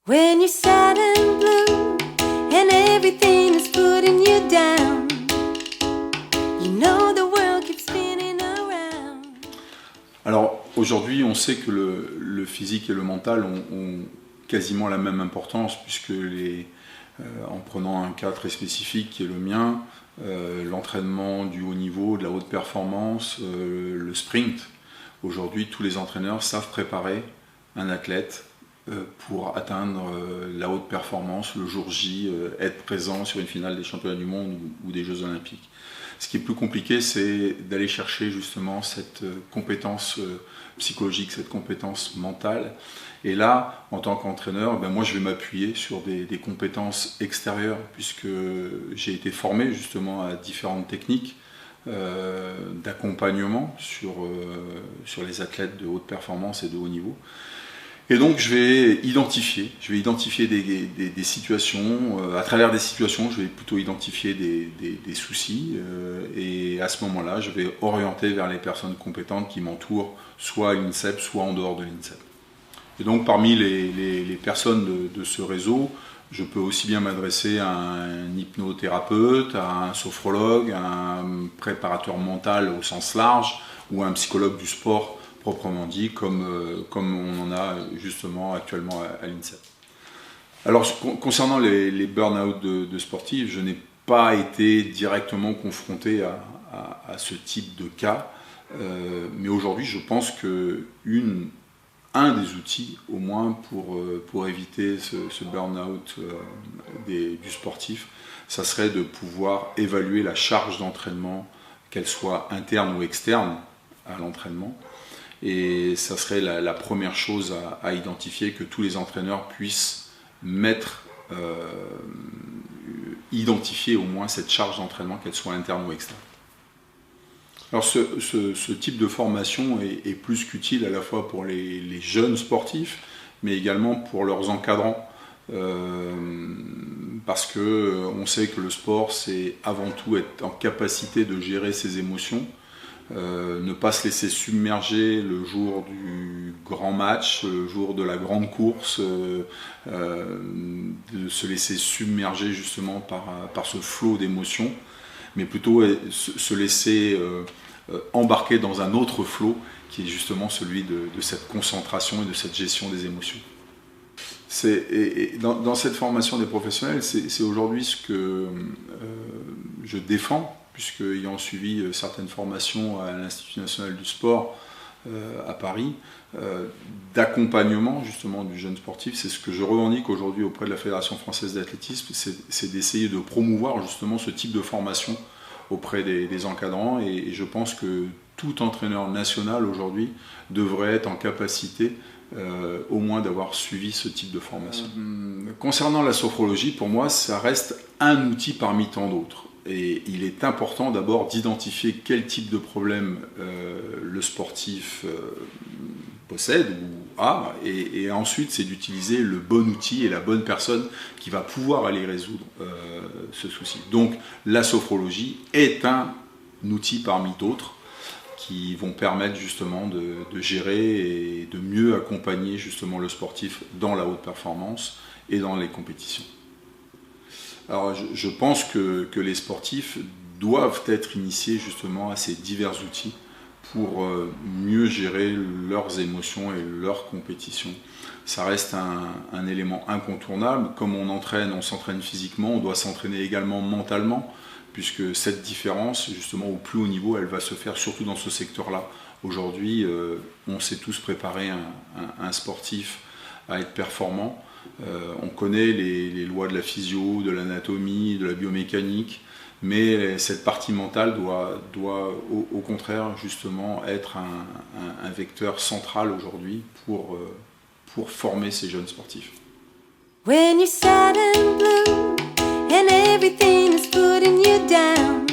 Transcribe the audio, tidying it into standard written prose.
When you're sad and blue and everything is putting you down, you know the world keeps spinning around. Alors aujourd'hui, on sait que le physique et le mental ont quasiment la même importance, puisque en prenant un cas très spécifique qui est le mien, l'entraînement du haut niveau, de la haute performance, le sprint, aujourd'hui tous les entraîneurs savent préparer un athlète pour atteindre la haute performance le jour J, être présent sur une finale des championnats du monde ou des Jeux Olympiques. Ce qui est plus compliqué, c'est d'aller chercher justement cette compétence psychologique, cette compétence mentale. Et là, en tant qu'entraîneur, moi je vais m'appuyer sur des compétences extérieures, puisque j'ai été formé justement à différentes techniques d'accompagnement sur les athlètes de haute performance et de haut niveau. Et donc je vais identifier des situations, à travers des situations je vais plutôt identifier des soucis, et à ce moment-là je vais orienter vers les personnes compétentes qui m'entourent, soit à l'INSEP, soit en dehors de l'INSEP. Et donc parmi les personnes de ce réseau, je peux aussi bien m'adresser à un hypnothérapeute, à un sophrologue, à un préparateur mental au sens large, ou à un psychologue du sport proprement dit, comme on en a justement actuellement à l'INSEP. Alors concernant les burn-out de sportifs, je n'ai pas été directement confronté à ce type de cas, mais aujourd'hui je pense un des outils au moins pour éviter ce burn-out du sportif, ça serait de pouvoir évaluer la charge d'entraînement, qu'elle soit interne ou externe à l'entraînement. Et ça serait la première chose à identifier, que tous les entraîneurs puissent identifier au moins cette charge d'entraînement, qu'elle soit interne ou externe. Alors ce type de formation est plus qu'utile à la fois pour les jeunes sportifs, mais également pour leurs encadrants, parce qu'on sait que le sport, c'est avant tout être en capacité de gérer ses émotions, ne pas se laisser submerger le jour du grand match, le jour de la grande course, de se laisser submerger justement par ce flot d'émotions, mais plutôt se laisser embarquer dans un autre flot qui est justement celui de cette concentration et de cette gestion des émotions. Dans cette formation des professionnels, c'est aujourd'hui ce que je défends, puisque ayant suivi certaines formations à l'Institut national du sport à Paris, d'accompagnement justement du jeune sportif, c'est ce que je revendique aujourd'hui auprès de la Fédération française d'athlétisme, c'est d'essayer de promouvoir justement ce type de formation auprès des encadrants, et je pense que tout entraîneur national aujourd'hui devrait être en capacité au moins d'avoir suivi ce type de formation. Concernant la sophrologie, pour moi, ça reste un outil parmi tant d'autres. Et il est important d'abord d'identifier quel type de problème le sportif possède ou a, et ensuite c'est d'utiliser le bon outil et la bonne personne qui va pouvoir aller résoudre ce souci. Donc la sophrologie est un outil parmi d'autres qui vont permettre justement de gérer et de mieux accompagner justement le sportif dans la haute performance et dans les compétitions. Alors je pense que les sportifs doivent être initiés justement à ces divers outils pour mieux gérer leurs émotions et leurs compétitions. Ça reste un élément incontournable. Comme on s'entraîne physiquement, on doit s'entraîner également mentalement, puisque cette différence, justement, au plus haut niveau, elle va se faire surtout dans ce secteur-là. Aujourd'hui, on sait tous préparer un sportif à être performant. On connaît les lois de la physio, de l'anatomie, de la biomécanique, mais cette partie mentale doit au contraire justement être un vecteur central aujourd'hui pour former ces jeunes sportifs. When you're sad and blue and everything is putting you down,